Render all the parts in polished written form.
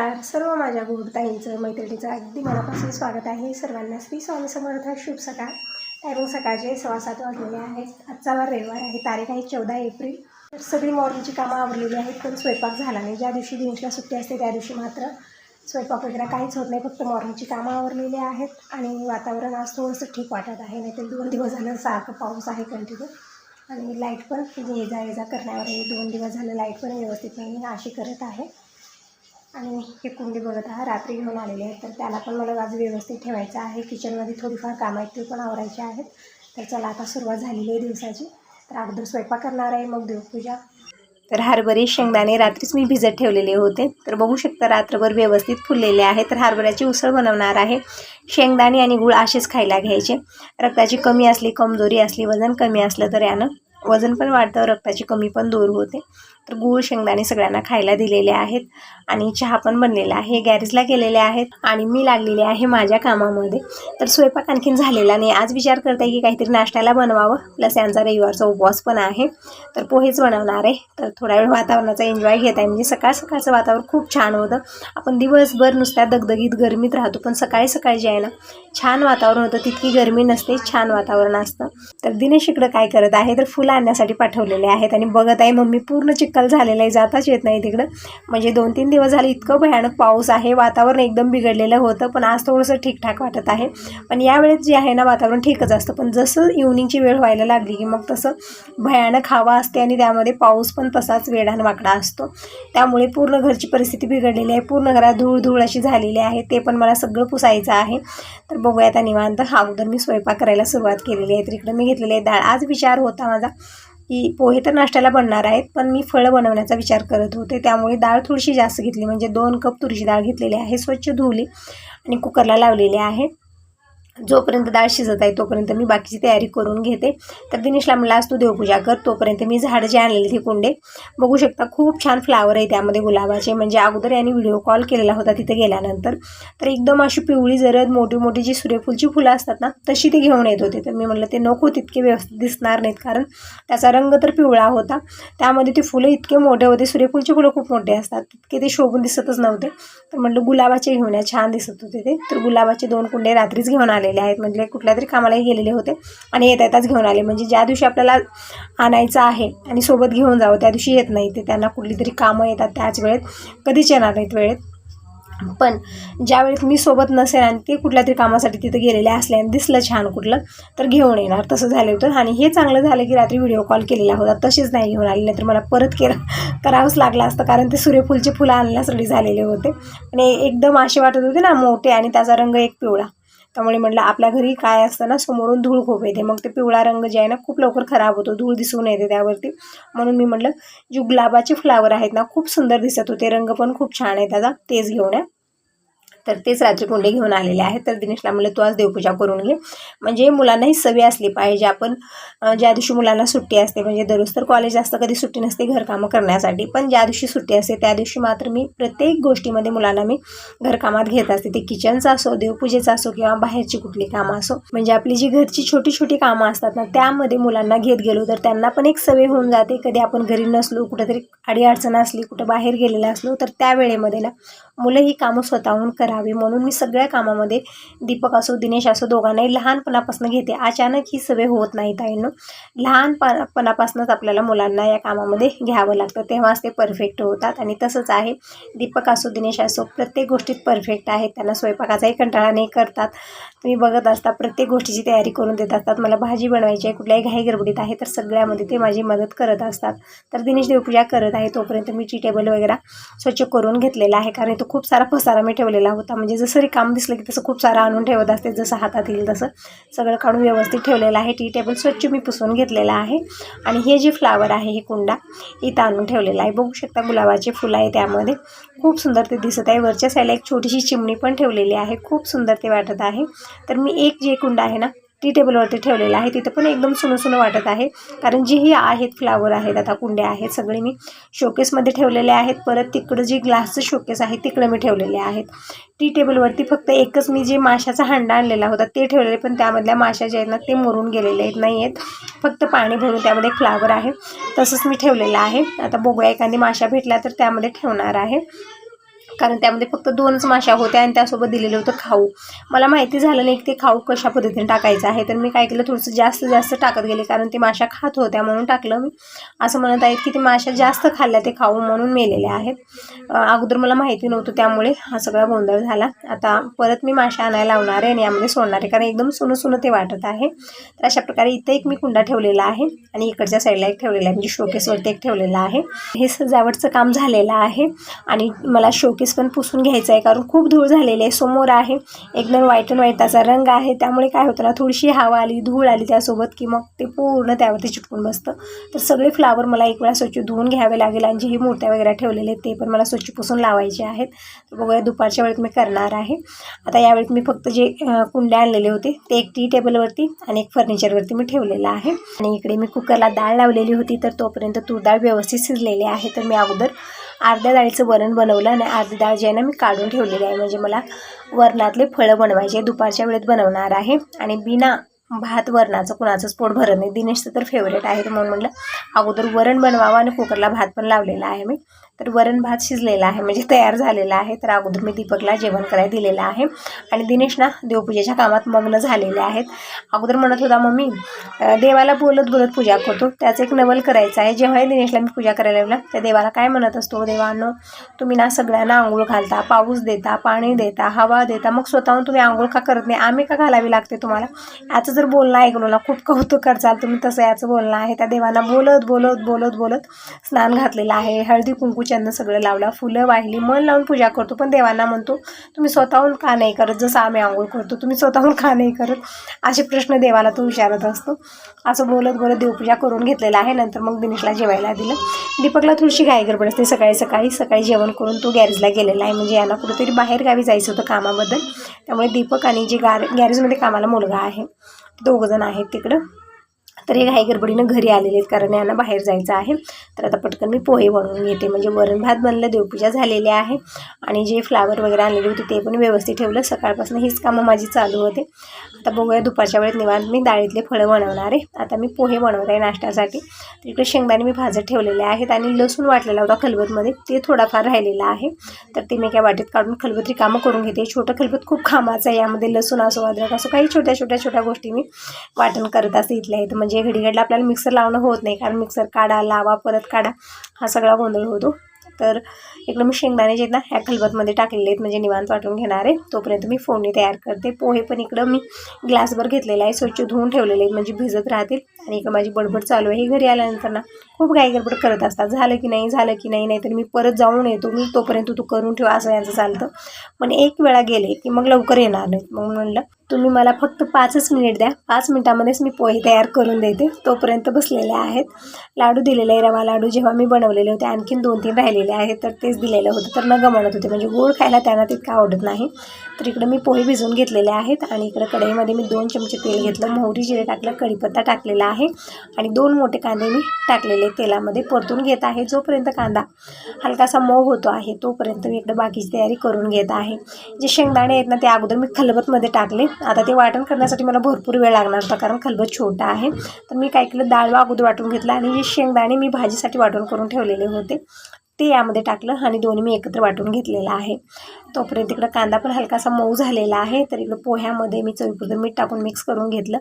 नमस्कार सर्व माझ्या गुरुताईंचं मैत्रिणीचं अगदी मनापासून स्वागत आहे। सर्वांना श्री स्वामी समर्थ। शुभ सकाळ। टायमिंग सकाळचे 7:15 वाजलेले आहेत। आजचा वार रविवार आहे। तारीख आहे 14 एप्रिल। तर सगळी मॉर्निंगची कामं आवरलेली आहेत, पण स्वयंपाक झाला नाही। ज्या दिवशी दिनेशला सुट्टी असते त्या दिवशी मात्र स्वयंपाक वगैरे काहीच होत नाही, फक्त मॉर्निंगची कामं आवरलेली आहेत। आणि वातावरण आज थोडंसं ठीक वाटत आहे, नाही तर 2 दिवस झालं सारखं पाऊस आहे कंटिन्यू। आणि लाईट पण ये जा करण्यावर आहे। 2 दिवस झालं लाईट पण व्यवस्थित नाही अशी करत आहे। आणि हे कुंडी बघत आहे, रात्री घेऊन आलेले आहेत, तर त्याला पण मला आज व्यवस्थित ठेवायचं आहे। किचनमध्ये थोडीफार कामं आहेत ते पण आवरायचे आहेत। तर चला आता सुरुवात झालेली आहे दिवसाची। तर अगोदर स्वयंपाक करणार आहे, मग देवपूजा। तर हरभरे शेंगदाणे रात्रीच मी भिजत ठेवलेले होते, तर बघू शकता रात्रभर व्यवस्थित फुललेले आहे। तर हरभऱ्याची उसळ बनवणार आहे। शेंगदाणे आणि गूळ असेच खायला घ्यायचे। रक्ताची कमी असली, कमजोरी असली, वजन कमी असलं तर यानं वजन पण वाढतं, रक्ताची कमी पण दूर होते। तर गूळ शेंगदाणे सगळ्यांना खायला दिलेले आहेत। आणि चहा पण बनलेला आहे। गॅरेजला गेलेले आहेत आणि मी लागलेले आहे माझ्या कामामध्ये। तर स्वयंपाक आणखीन झालेला नाही। आज विचार करते की काहीतरी नाश्त्याला बनवावं, प्लस यांचा रविवारचा उपवास पण आहे, तर पोहेच बनवणार आहे। तर थोडा वेळ वातावरणाचा एन्जॉय घेत आहे। म्हणजे सकाळ सकाळचं वातावरण खूप छान होतं। आपण दिवसभर नुसत्या दगदगीत गरमीत राहतो, पण सकाळी सकाळी जे आहे ना छान वातावरण होतं, तितकी गरमी नसते, छान वातावरण असतं। तर दिनेश इकडं काय करत आहे, तर फुलं आणण्यासाठी पाठवलेले आहेत आणि बघत आहे मम्मी पूर्ण चिखल झालेला आहे, जाताच येत नाही तिकडं। म्हणजे 2-3 दिवस झाले इतकं भयानक पाऊस आहे, वातावरण एकदम बिघडलेलं होतं, पण आज थोडंसं ठीकठाक वाटत आहे। पण यावेळेस जे आहे ना वातावरण ठीकच असतं, पण जसं इव्हनिंगची वेळ व्हायला लागली की मग तसं भयानक हवा असते आणि त्यामध्ये पाऊस पण तसाच वेडान वाकडा असतो। त्यामुळे पूर्ण घरची परिस्थिती बिघडलेली आहे। पूर्ण घरात धूळ अशी झालेली आहे, ते पण मला सगळं पुसायचं आहे। तर बघूया आता निवांत। अगोदर मी स्वयंपाक करायला सुरुवात केलेली आहे। तर इकडं मी घेतलेली आहे डाळ। आज विचार होता माझा की पोहे तर नाश्त्याला बनणार आहेत, पण मी फळं बनवण्याचा विचार करत होते, त्यामुळे डाळ थोडीशी जास्त घेतली। म्हणजे 2 कप तुरीची डाळ घेतलेली आहे, स्वच्छ धुवली आणि कुकरला लावलेली आहे। जोपर्यंत डाळ शिजत आहे तोपर्यंत मी बाकीची तयारी करून घेते। तर दिनेशला म्हणलं आज तू देवपूजा कर, तोपर्यंत मी झाडं जे आणलेले ते कुंडे बघू शकता, खूप छान फ्लावर आहे त्यामध्ये गुलाबाचे। म्हणजे अगोदर यांनी व्हिडिओ कॉल केलेला होता तिथे गेल्यानंतर, तर एकदम अशी पिवळी जरद मोठी मोठी जी सूर्यफूलची फुलं असतात ना तशी ते घेऊन येत होते। तर मी म्हटलं ते नको, तितके व्यवस्थित दिसणार नाहीत, कारण त्याचा रंग तर पिवळा होता, त्यामध्ये ते फुलं इतके मोठे होते। सूर्यफूलची फुलं खूप मोठे असतात, तितके ते शोभून दिसतच नव्हते। तर म्हटलं गुलाबाचे घेऊन या, छान दिसत होते ते। तर गुलाबाचे 2 कुंडे रात्रीच घेऊन आलेले आहेत, म्हणजे कुठल्या तरी कामालाही गेलेले होते आणि येताच घेऊन आले। म्हणजे ज्या दिवशी आपल्याला आणायचं आहे आणि सोबत घेऊन जावं त्या दिवशी येत नाही ते, त्यांना कुठली तरी कामं येतात त्याच वेळेत, कधीच येणार नाहीत वेळेत। पण ज्यावेळेस मी सोबत नसेल आणि ते कुठल्या तरी कामासाठी तिथं गेलेले असले आणि दिसलं छान कुठलं तर घेऊन येणार, तसं झालं होतं। आणि हे चांगलं झालं की रात्री व्हिडिओ कॉल केलेला होता, तसेच नाही घेऊन आले, तर मला परत करावंच लागलं असतं, कारण ते सूर्यफूलचे फुलं आणण्यास रेडी झालेले होते आणि एकदम असे वाटत होते ना मोठे, आणि त्याचा रंग एक पिवळा। त्यामुळे म्हटलं आपल्या घरी काय असतं ना, समोरून धूळ खूप येते, मग ते पिवळा रंग जे आहे ना खूप लवकर खराब होतो, धूळ दिसून येते त्यावरती। म्हणून मी म्हटलं जे गुलाबाचे फ्लावर आहेत ना खूप सुंदर दिसत होते, रंग पण खूप छान आहे त्याचा, तेच घेऊन या। तर तेच रात्री कुंडे घेऊन आलेले आहेत। तर दिनेशला म्हणलं तू आज देवपूजा करून घे, म्हणजे मुलांनाही सवय असली पाहिजे। आपण ज्या दिवशी मुलांना सुट्टी असते, म्हणजे दररोज तर कॉलेज असतं, कधी सुट्टी नसते घरकामं करण्यासाठी, पण ज्या दिवशी सुट्टी असते त्या दिवशी मात्र मी प्रत्येक गोष्टीमध्ये मुलांना मी घरकामात घेत असते। ते किचनचं असो, देवपूजेचं असो किंवा बाहेरची कुठली कामं असो, म्हणजे आपली जी घरची छोटी छोटी कामं असतात ना त्यामध्ये मुलांना घेत गेलो तर त्यांना पण एक सवय होऊन जाते। कधी आपण घरी नसलो, कुठेतरी अडीअडचण असली, कुठं बाहेर गेलेलं असलो, तर त्या वेळेमध्ये ना मुलं ही कामं स्वतःहून करावी, म्हणून मी सगळ्या कामामध्ये दीपक असो दिनेश असो दोघांनाही लहानपणापासून घेते। अचानक ही सवय होत नाही ताईंनो, लहानपणापासूनच आपल्याला मुलांना या कामामध्ये घ्यावं लागतं, तेव्हाच ते परफेक्ट होतात। आणि तसंच आहे, दीपक असो दिनेश असो प्रत्येक गोष्टीत परफेक्ट आहेत। त्यांना स्वयंपाकाचाही कंटाळा नाही करतात, तुम्ही बघत असता प्रत्येक गोष्टीची तयारी करून देत असतात। मला भाजी बनवायची आहे, कुठल्याही घाई गडबडीत आहे, तर सगळ्यामध्ये ते माझी मदत करत असतात। तर दिनेश देवपूजा करत आहे तोपर्यंत मी टी टेबल वगैरे स्वच्छ करून घेतलेला आहे, कारण तो खूप सारा पसारा मी ठेवलेला होता। म्हणजे जसं काम दिसलं की तसं खूप सारं आणून ठेवत असते, जसं हातात येईल तसं सगळं काढून व्यवस्थित ठेवलेलं आहे। टी टेबल स्वच्छ मी पुसून घेतलेला आहे। आणि हे जे फ्लावर आहे हे कुंडा इथं आणून ठेवलेला आहे, बघू शकता गुलाबाचे फुलं आहे, त्यामध्ये खूप सुंदर ते दिसत आहे। वरच्या साईडला एक छोटीशी चिमणी पण ठेवलेली आहे, खूप सुंदर ते वाटत आहे। तर मी एक जे कुंडा आहे ना टी टेबलवरती ठेवलेला आहे, तिथं पण एकदम सुनं वाटत आहे, कारण जेही आहेत फ्लावर आहेत आता कुंड्या आहेत सगळे मी शोकेसमध्ये ठेवलेले आहेत। परत तिकडं जे ग्लासचं शोकेस आहे तिकडं मी ठेवलेले आहेत। टी टेबलवरती फक्त एकच मी जे माशाचा हांडा आणलेला होता ते ठेवलेले, पण त्यामधल्या माशा जे आहेत ना ते मरून गेलेले आहेत, नाही आहेत, फक्त पाणी भरून त्यामध्ये फ्लावर आहे, तसंच मी ठेवलेलं आहे। आता बघूया एखादी माशा भेटला तर त्यामध्ये ठेवणार आहे। कारण त्यामध्ये फक्त 2च माशा होत्या आणि त्यासोबत दिलेलं होतं खाऊ. मला माहिती झालं नाही की ते खाऊ कशा पद्धतीने टाकायचं आहे, तर मी काय केलं, थोडंसं जास्त टाकत गेले कारण ते माशा खात होत्या म्हणून टाकलं मी. असं म्हणत आहेत की ते माशा जास्त खाल्ल्या ते खाऊ म्हणून मेलेले आहेत. अगोदर मला माहिती नव्हतं, त्यामुळे हा सगळा गोंधळ झाला. आता परत मी माशा आणायला लावणार आहे आणि यामध्ये सोडणार आहे कारण एकदम सुनं ते वाटत आहे. तर अशा प्रकारे इथे एक मी कुंडा ठेवलेला आहे आणि इकडच्या साईडला एक ठेवलेला आहे, म्हणजे शोकेसवरती एक ठेवलेला आहे. हे सजावटचं काम झालेलं आहे आणि मला शोकेस पण पुसून घ्यायचं आहे कारण खूप धूळ झालेली आहे. समोर आहे एकदम व्हाईट अँड व्हाईट त्याचा रंग आहे, त्यामुळे काय होतं ना, थोडीशी हवा आली, धूळ आली त्यासोबत की मग ते पूर्ण त्यावरती चिटकून बसतं. तर सगळे फ्लावर मला एक वेळा स्वच्छ धुवून घ्यावे लागेल आणि जे मूर्त्या वगैरे ठेवलेले आहेत ते पण मला स्वच्छ पुसून लावायचे आहेत. तर बघूया दुपारच्या वेळेत मी करणार आहे. आता यावेळेत मी फक्त जे कुंड्या आणलेले होते ते एक टी टेबलवरती आणि एक फर्निचरवरती मी ठेवलेलं आहे. आणि इकडे मी कुकरला डाळ लावलेली होती, तर तोपर्यंत तूर डाळ व्यवस्थित शिजलेली आहे. तर मी अगोदर अर्ध्या डाळीचं वरण बनवलं आणि अर्धी डाळ जी आहे ना मी काढून ठेवलेली आहे, म्हणजे मला वरणातले फळं बनवायचे दुपारच्या वेळेत बनवणार आहे. आणि बिना भात वरणाचं कुणाचंच पोट भरत नाही. दिनेशचं तर फेवरेट आहे, म्हणून म्हटलं अगोदर वरण बनवावं आणि कुकरला भात पण लावलेला आहे मी. तर वरण भात शिजलेला आहे, म्हणजे तयार झालेला आहे. तर अगोदर मी दीपकला जेवण करायला दिलेलं आहे आणि दिनेश ना देवपूजेच्या कामात मग्न झालेले आहेत. अगोदर म्हणत होता मम्मी देवाला बोलत बोलत पूजा करतो, त्याचं एक नवल करायचं आहे. जेव्हाही दिनेशला मी पूजा करायला लावला त्या देवाला काय म्हणत असतो, देवानं तुम्ही ना सगळ्यांना आंघोळ घालता, पाऊस देता, पाणी देता, हवा देता, मग स्वतःहून तुम्ही आंघोळ का करत नाही, आम्ही का घालावी लागते तुम्हाला. याचं जर बोलणं ऐकलो ना खूप कौतुक करचाल तुम्ही, तसं याचं बोलणं आहे. त्या देवांना बोलत बोलत बोलत बोलत स्नान घातलेलं आहे, हळदी कुंकू चंदन सगळं लावला, फुलं वाहिली, मन लावून पूजा करतो. पण देवांना म्हणतो तुम्ही स्वतःहून का नाही करत, जसं आम्ही आंघोळ करतो तुम्ही स्वतःहून का नाही करत, असे प्रश्न देवाला तो विचारत असतो. असं बोलत बोलत देवपूजा करून घेतलेला आहे. नंतर मग दिनेशला जेवायला दिलं. दीपकला थोडीशी घाई गडबड असते, सकाळी जेवण करून तो गॅरेजला गेलेला आहे, म्हणजे यांना कुठेतरी बाहेर गावी जायचं होतं कामाबद्दल. त्यामुळे दीपक आणि जे गॅरेजमध्ये कामाला मुलगा आहे, 2 जण आहेत तिकडं. तर हे घाई गडबडीनं घरी आलेले आहेत कारण यांना बाहेर जायचं आहे. तर आता पटकन मी पोहे बनवून घेते, म्हणजे वरण भात बनलं, देवपूजा झालेली आहे आणि जे फ्लावर वगैरे आणलेले होते ते पण व्यवस्थित ठेवलं. सकाळपासून हीच कामं माझी चालू होते. आता बघूया दुपारच्या वेळेत निवांत मी डाळीतले फळं बनवणार आहे. आता मी पोहे बनवत आहे नाश्त्यासाठी. तर इकडे शेंगदाणे मी भाजत ठेवलेले आहेत आणि लसूण वाटलेला होता खलबतमध्ये, ते थोडाफार राहिलेला आहे. तर ते मी एका वाटीत काढून खलबत कामं करून घेते. छोटं खलबत खूप कामाचं आहे, यामध्ये लसूण असो, अद्रक असो, काही छोट्या गोष्टी मी वाटण करत असते इथल्या इथं. म्हणजे घडीघडला आपल्याला मिक्सर लावणं होत नाही कारण मिक्सर काढा, लावा, परत काढा, हा सगळा गोंधळ होतो. तर इकडं मी शेंगदाणे जे आहेत ना ह्या खलबतमध्ये टाकलेले आहेत, म्हणजे निवांत वाटून घेणार आहे. तोपर्यंत मी फोडणी तयार करते. पोहे पण इकडं मी ग्लासभर घेतलेला आहे, स्वच्छ धुवून ठेवलेले आहेत म्हणजे भिजत राहतील. आणि इकडं माझी बडबड चालू आहे. घरी आल्यानंतर ना खूप घाई गडबड करत असतात, झालं की नाही, नाहीतर मी परत जाऊन येतो, मी तोपर्यंत तू करून ठेव, असं यांचं चालतं. पण एक वेळा गेले की मग लवकर येणार नाही. मग म्हणलं तुम्ही मला फक्त 5च मिनिट द्या, 5 मिनिटामध्येच मी पोहे तयार करून देते. तोपर्यंत बसलेले आहेत. लाडू दिलेले आहे, रवा लाडू जेव्हा मी बनवलेले होते, आणखीन 2-3 राहिलेले आहेत, तर तेच दिलेलं होतं. तर न म्हणत होते, म्हणजे गोड खायला त्यांना तितकं आवडत नाही. तर इकडं मी पोहे भिजवून घेतलेले आहेत आणि इकडं कढईमध्ये मी 2 चमचे तेल घेतलं, मोहरी जिरे टाकलं, कढीपत्ता टाकलेला आहे आणि 2 मोठे कांदे मी टाकलेले तेलामध्ये परतून घेत आहे. जोपर्यंत कांदा हलकासा मऊ होतो आहे तोपर्यंत मी इकडं बाकीची तयारी करून घेत आहे. जे शेंगदाणे आहेत ना ते अगोदर मी खलबतमध्ये टाकले. आता ते वाटण करण्यासाठी मला भरपूर वेळ लागणार होता कारण खलबत छोटा आहे. तर मी काय केलं, डाळ अगोदर वाटून घेतला आणि जे शेंगदाणे मी भाजीसाठी वाटून करून ठेवलेले होते ते यामध्ये टाकलं आणि दोन्ही मी एकत्र वाटून घेतलेलं आहे. तोपर्यंत इकडं कांदा पण हलकासा मऊ झालेला आहे. तर इकडं पोह्यामध्ये मी चवीपुरतं मीठ टाकून मिक्स करून घेतलं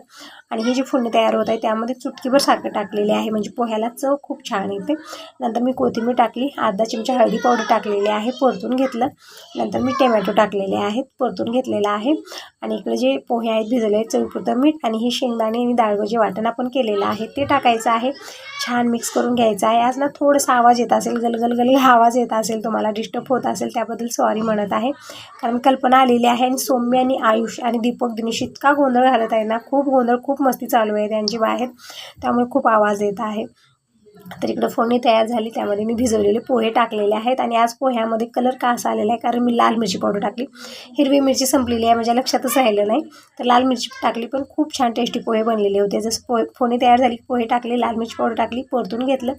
आणि ही जी फोडणी तयार होत आहे त्यामध्ये चुटकीभर साखर टाकलेली आहे, म्हणजे पोह्याला चव खूप छान येते. नंतर मी कोथिंबीर टाकली, अर्धा चमचा हळदी पावडर टाकलेली आहे, परतून घेतलं. नंतर मी टोमॅटो टाकलेले आहेत, परतून घेतलेलं आहे. आणि इकडे जे पोहे आहेत भिजवले चवीपुरतं मीठ आणि हे शेंगदाणे आणि डाळ जे वाटण आपण केलेलं आहे ते टाकायचं आहे. छान मिक्स करून घ्यायचं आहे. आज ना थोडासा आवाज येत असेल, गलगल आवाज येत असेल, तुम्हाला डिस्टर्ब होत असेल, त्याबद्दल सॉरी म्हणत आहे. कारण कल्पना आलेली आहे आणि सौम्य आणि आयुष आणि दीपक दिनेश इतका गोंधळ घालत आहे ना, खूप गोंधळ, खूप मस्ती चालू आहे त्यांची बाहेर, त्यामुळे खूप आवाज येत आहे. तर इकडं फोडणी तयार झाली, त्यामध्ये मी भिजवलेले पोहे टाकलेले आहेत. आणि आज पोह्यामध्ये कलर का असा आलेला आहे कारण मी लाल मिरची पावडर टाकली, हिरवी मिरची संपलेली आहे माझ्या लक्षातच राहिलं नाही, तर लाल मिरची टाकली. पण खूप छान टेस्टी पोहे बनलेले होते. जसं फोडणी तयार झाली पोहे टाकले, लाल मिरची पावडर टाकली, परतून घेतलं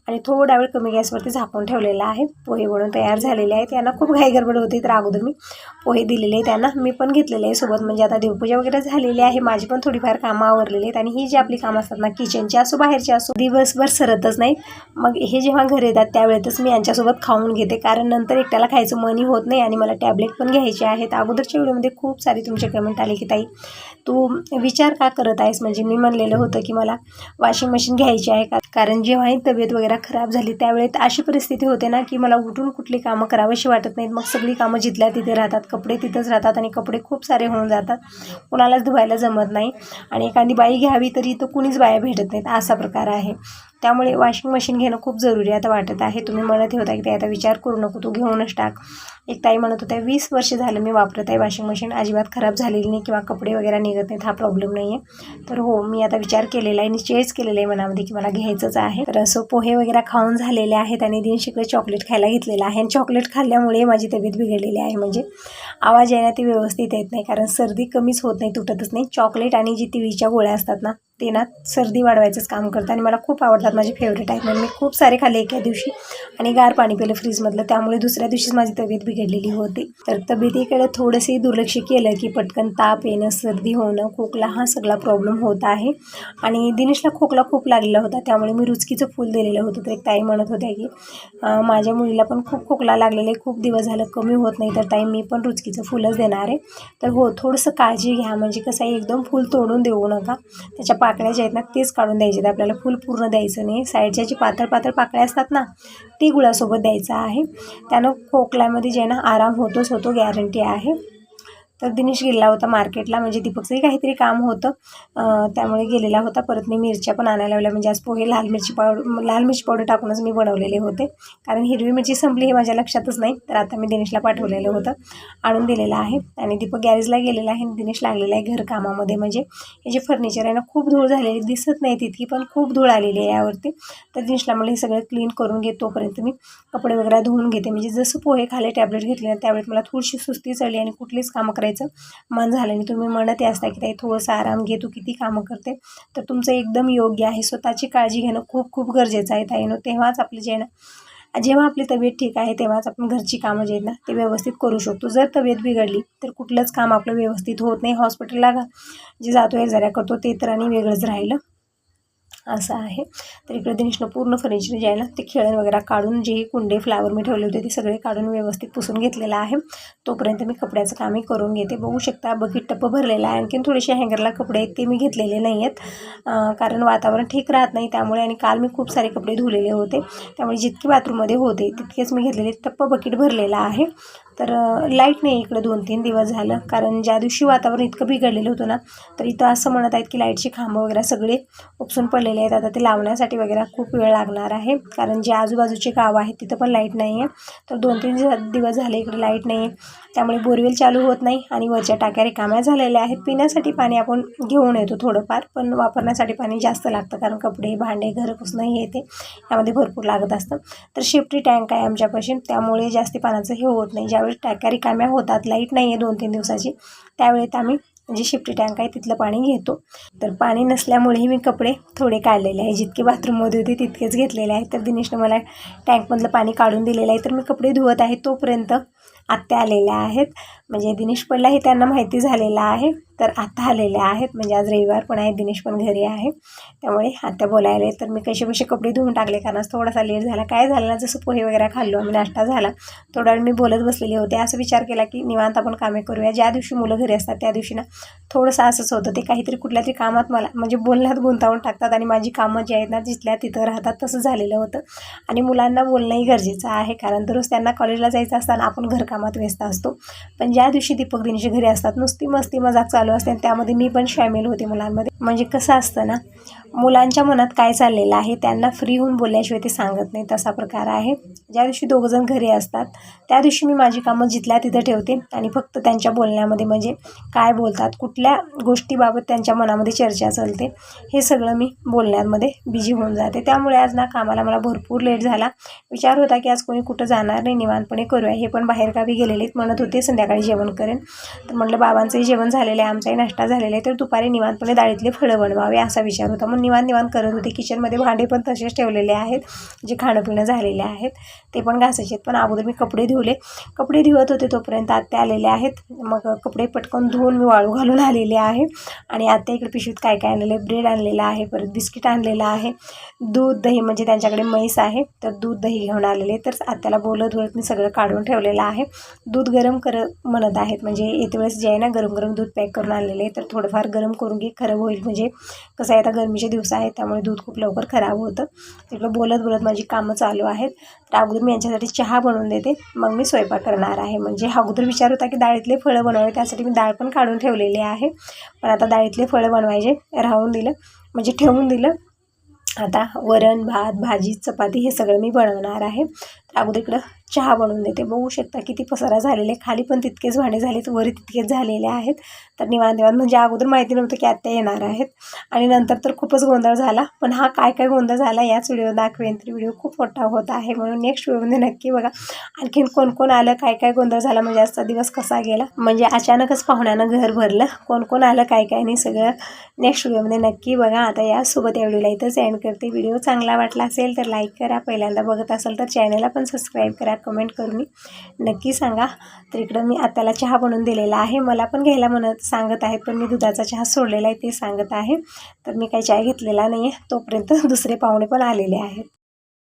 आणि थोडा वेळ कमी गॅसवरती झाकून ठेवलेला आहे. पोहे बनवून तयार झालेले आहेत. यांना खूप घाई गडबड होती, तर अगोदर मी पोहे दिलेले आहे त्यांना, मी पण घेतलेले आहे सोबत. म्हणजे आता देवपूजा वगैरे झालेली आहे, माझी पण थोडीफार कामं आवरलेली आहेत. आणि ही जी आपली कामं असतात ना किचनची असो बाहेरची असो, दिवसभर सरतच नाहीत. मग हे जेव्हा घरी येतात त्यावेळेतच मी यांच्यासोबत खाऊन घेते, कारण नंतर एकट्याला खायचं मनही होत नाही आणि मला टॅबलेट पण घ्यायचे आहेत. अगोदरच्या व्हिडिओमध्ये खूप सारी तुमचे कमेंट आले की ताई तू विचार का करत आहेस, म्हणजे मी म्हणलेलं होतं की मला वॉशिंग मशीन घ्यायची आहे कारण जेव्हाही तब्येत वगैरे खराब झाली त्यावेळेत अशी परिस्थिती होते ना की मला उठून कुठली कामं करावीशी वाटत नाहीत. मग सगळी कामं जिथल्या तिथे राहतात, कपडे तिथंच राहतात आणि कपडे खूप सारे होऊन जातात, कुणालाच धुवायला जमत नाही आणि एखादी बाई घ्यावी तरी तर कुणीच बाया भेटत नाहीत, असा प्रकार आहे. त्यामुळे वॉशिंग मशीन घेणं खूप जरुरी आता वाटत आहे. तुम्ही म्हणत होता की ते आता विचार करू नको, तू घेऊनच टाक. एक ताई म्हणत होत्या 20 वर्ष झालं मी वापरत आहे वॉशिंग मशीन, अजिबात खराब झालेली नाही किंवा कपडे वगैरे निघत नाहीत, हा प्रॉब्लेम नाही आहे. तर हो, मी आता विचार केलेला आहे, निश्चयच केलेलं आहे मनामध्ये की मला घ्यायचंच आहे. तर असं पोहे वगैरे खाऊन झालेले आहेत आणि दिनशीकडे चॉकलेट खायला घेतलेलं आहे आणि चॉकलेट खाल्ल्यामुळे माझी तब्येत बिघडलेली आहे. म्हणजे आवाज आहे ना ते व्यवस्थित येत नाही, कारण सर्दी कमीच होत नाही, तुटतच नाही. चॉकलेट आणि जी तिळीच्या गोळ्या असतात ना ते ना सर्दी वाढवायचंच काम करतात आणि मला खूप आवडतात, माझे फेवरेट आहेत. म्हणून मी खूप सारे खाल्ले एका दिवशी आणि गार पाणी पिलं फ्रीजमधलं, त्यामुळे दुसऱ्या दिवशीच माझी तब्येत बिघडलेली होती. तर तब्येतीकडे थोडंसे दुर्लक्ष केलं की पटकन ताप येणं, सर्दी होणं, खोकला हा सगळा प्रॉब्लेम होत आहे. आणि दिनेशला खोकला खूप लागलेला होता, त्यामुळे मी रुचकीचं फूल दिलेलं होतं. तर एक ताई म्हणत होत्या की माझ्या मुलीला पण खूप खोकला लागलेला आहे, खूप दिवस झालं कमी होत नाही, तर ताई मी पण रुचकीचं फुलच देणार आहे. तर हो, थोडंसं काळजी घ्या, म्हणजे कसं आहे एकदम फूल तोडून देऊ नका, त्याच्या पाकळ्या ज्या आहेत ना तेच काढून द्यायचे, आपल्याला फुल पूर्ण द्यायचं नाही. साईडच्या जी पातळ पातळ पाकळ्या असतात ना ती गुळासोबत द्यायचं आहे. त्यानं खोकल्यामध्ये जे ना आराम होतोच होतो, गॅरंटी आहे. तर दिनेश गेलेला होता मार्केटला, म्हणजे दीपकचंही काहीतरी काम होतं त्यामुळे गेलेला होता. परत मी मिरच्या पण आणायला लावल्या, म्हणजे आज पोहे लाल मिरची पावडर टाकूनच मी बनवलेले होते, कारण हिरवी मिरची संपली हे माझ्या लक्षातच नाही. तर आता मी दिनेशला पाठवलेलं होतं, आणून दिलेलं आहे. आणि दीपक गॅरेजला गेलेला आहे आणि दिनेश लागलेला आहे घरकामामध्ये. म्हणजे हे जे फर्निचर आहे ना खूप धूळ झालेली दिसत नाही तितकी, पण खूप धूळ आलेली आहे यावरती. तर दिनेशला मला हे सगळं क्लीन करून घे, तोपर्यंत मी कपडे वगैरे धुवून घेते. म्हणजे जसं पोहे खाले टॅबलेट घेतले ना त्यावेळेस मला थोडीशी सुस्ती चढली आणि कुठलीच कामं करायचं मन झालं नाही. तुम्ही म्हणत असता की ताई थोडंसं आराम घे, तू किती कामं करते, तर तुमचं एकदम योग्य आहे. स्वतःची काळजी घेणं खूप खूप गरजेचं आहे ताईनो. तेव्हाच आपली जे ना जेव्हा आपली तब्येत ठीक आहे तेव्हाच आपण घरची कामं जे आहेत ना ते व्यवस्थित करू शकतो. जर तब्येत बिघडली तर कुठलंच काम आपलं व्यवस्थित होत नाही. हॉस्पिटलला जे जातो हे जरा करतो ते तर आणि वेगळंच राहिलं, असं आहे. तर इकडे दिनेशनं पूर्ण फर्निचर जे आहे ना ते खेळण वगैरे काढून, जे कुंडे फ्लावर मी ठेवले होते ते सगळे काढून व्यवस्थित पुसून घेतलेलं आहे. तोपर्यंत मी कपड्याचं कामही करून घेते. बघू शकता बकेट टप्प भरलेला आहे. आणखीन थोडेसे हँगरला कपडे आहेत ते मी घेतलेले नाही आहेत, कारण वातावरण ठीक राहत नाही त्यामुळे. आणि काल मी खूप सारे कपडे धुलेले होते, त्यामुळे जितके बाथरूममध्ये होते तितकेच मी घेतलेले. टप्प बकेट भरलेला आहे. तर लाईट नाही इकडं 2-3 दिवस झालं, कारण ज्या दिवशी वातावरण इतकं बिघडलेलं होतं ना तर इथं असं म्हणत आहेत की लाईटचे खांबं वगैरे सगळे उपसून पडलेले आहेत. आता ते लावण्यासाठी वगैरे खूप वेळ लागणार आहे, कारण जे आजूबाजूचे गाव आहेत तिथं पण लाईट नाही आहे. तर 2-3 दिवस झाले इकडे लाईट नाही आहे, त्यामुळे बोरवेल चालू होत नाही आणि वरच्या टाक्या रिकाम्या झालेल्या आहेत. पिण्यासाठी पाणी आपण घेऊन येतो थोडंफार, पण वापरण्यासाठी पाणी जास्त लागतं, कारण कपडे भांडे घर पुसणं हे येते यामध्ये भरपूर लागत असतं. तर शेफ्टी टँक आहे आमच्यापाशी, त्यामुळे जास्ती पाण्याचं हे होत नाही. ज्यावेळी टाक्या रिकाम्या होतात, लाईट नाही आहे 2-3 दिवसाची, त्यावेळेत आम्ही जे शेफ्टी टँक आहे तिथलं पाणी घेतो. तर पाणी नसल्यामुळेही मी कपडे थोडे काढलेले आहे, जितके बाथरूममध्ये होते तितकेच घेतलेले आहेत. तर दिनेशनं मला टँकमधलं पाणी काढून दिलेलं आहे. तर मी कपडे धुवत आहे तोपर्यंत आत्या आलेल्या आहेत, म्हणजे दिनेश पडला हे त्यांना माहिती झालेलं आहे. तर आत्या आलेल्या आहेत, म्हणजे आज रविवार पण आहे, दिनेश पण घरी आहे, त्यामुळे आत्या बोलायला. तर मी कसे कपडे धुवून टाकले, कारण थोडासा लेट झाला. काय झालं ना, जसं पोहे वगैरे खाल्लो आम्ही, नाश्ता झाला, थोडा वेळ मी बोलत बसलेले होते. असं विचार केला की निवांत आपण कामे करूया. ज्या दिवशी मुलं घरी असतात त्या दिवशी ना थोडंसं असंच होतं, ते काहीतरी कुठल्या तरी कामात मला म्हणजे बोलण्यात गुंतावून टाकतात आणि माझी कामं जी आहेत ना जिथल्या तिथं राहतात. तसं झालेलं होतं. आणि मुलांना बोलणंही गरजेचं आहे, कारण दररोज त्यांना कॉलेजला जायचं असताना आपण घरकामात व्यस्त असतो. पण ज्या दिवशी दीपक दिनेश घरी असतात नुसती मस्ती मजाक चालू असते, आणि त्यामध्ये मी पण शामील होते मुलांमध्ये. म्हणजे कसं असतं ना, मुलांच्या मनात काय चाललेलं आहे त्यांना फ्री होऊन बोलल्याशिवाय ते सांगत नाही, तसा प्रकार आहे. ज्या दिवशी दोघंजण घरी असतात त्या दिवशी मी माझी कामं जिथल्या तिथं ठेवते आणि फक्त त्यांच्या बोलण्यामध्ये, म्हणजे काय बोलतात, कुठल्या गोष्टीबाबत त्यांच्या मनामध्ये चर्चा चालते, हे सगळं मी बोलण्यामध्ये बिझी होऊन जाते. त्यामुळे आज ना कामाला मला भरपूर लेट झाला. विचार होता की आज कोणी कुठं जाणार नाही, निवांतपणे करूया. हे पण बाहेरगावी गेलेले म्हणत होते संध्याकाळी जेवण करेन. तर म्हटलं बाबांचंही जेवण झालेलं आहे, आमचाही नाश्ता झालेला आहे, तर दुपारी निवांतपणे डाळीतले फळं बनवावे असा विचार होता. मग निवांत करत होते. किचनमध्ये भांडे पण तसेच ठेवलेले आहेत, जे खाणं पिणं झालेले आहेत ते पण घासायचे आहेत. पण अगोदर मी कपडे धुवत होते तोपर्यंत आत्या आलेले आहेत. मग कपडे पटकन धुवून मी वाळू घालून आलेले आहे. आणि आत्या इकडे पिशवीत काय काय आणलेलं आहे, ब्रेड आणलेला आहे, परत बिस्किट आणलेलं आहे, दूध दही, म्हणजे त्यांच्याकडे म्हैस आहे तर दूध दही घेऊन आलेले. तर आत्याला बोलत मी सगळं काढून ठेवलेलं आहे. दूध गरम म्हणत आहेत, म्हणजे येते वेळेस जे आहे ना गरम दूध पॅक करून आणलेले तर थोडंफार गरम करून घे, खराब होईल. म्हणजे कसं आहे आता गरमीचे दिवस आहेत त्यामुळे दूध खूप लवकर खराब होतं. तिकडं बोलत माझी कामं चालू आहेत. तर अगोदर मी यांच्यासाठी चहा बनवून देते, मग मी स्वयंपाक करणार आहे. म्हणजे अगोदर विचार होता की डाळीतले फळं बनवावे, त्यासाठी मी डाळ पण काढून ठेवलेली आहे. पण आता डाळीतले फळं बनवायचे राहून दिलं, म्हणजे ठेवून दिलं. आता वरण भात भाजी चपाती हे सगळं मी बनवणार आहे. तर अगोदर इकडं चहा बनवून देते. बघू शकता किती पसारा झालेले, खाली पण तितकेच भांडे झालेत, वरी तितकेच झालेले आहेत. तर निवांत म्हणजे अगोदर माहिती नव्हतं की आत्या येणार आहेत आणि नंतर तर खूपच गोंधळ झाला. पण हा काय गोंधळ झाला याच व्हिडिओ दाखवेन. तर व्हिडिओ खूप मोठा होत आहे म्हणून नेक्स्ट व्हिडिओमध्ये नक्की बघा. आणखीन कोण आलं, काय गोंधळ झाला, म्हणजे आजचा दिवस कसा गेला, म्हणजे अचानकच पाहुण्यानं घर भरलं, कोण आलं काय नाही सगळं नेक्स्ट व्हिडिओमध्ये नक्की बघा. आता यासोबत या व्हिडिओला इथंच एंड करते. व्हिडिओ चांगला वाटला असेल तर लाईक करा, पहिल्यांदा बघत असाल तर चॅनलला पण सबस्क्राईब करा, कमेंट करून नक्की सांगा. तर इकडं मी आत्याला चहा बनवून दिलेला आहे, मला पण घ्यायला सांगत आहेत, पण मी दुधाचा चहा सोडलेला आहे ते सांगत आहे. तर मी काही चहा घेतलेला नाही आहे, तोपर्यंत दुसरे पाहुणे पण आलेले आहेत.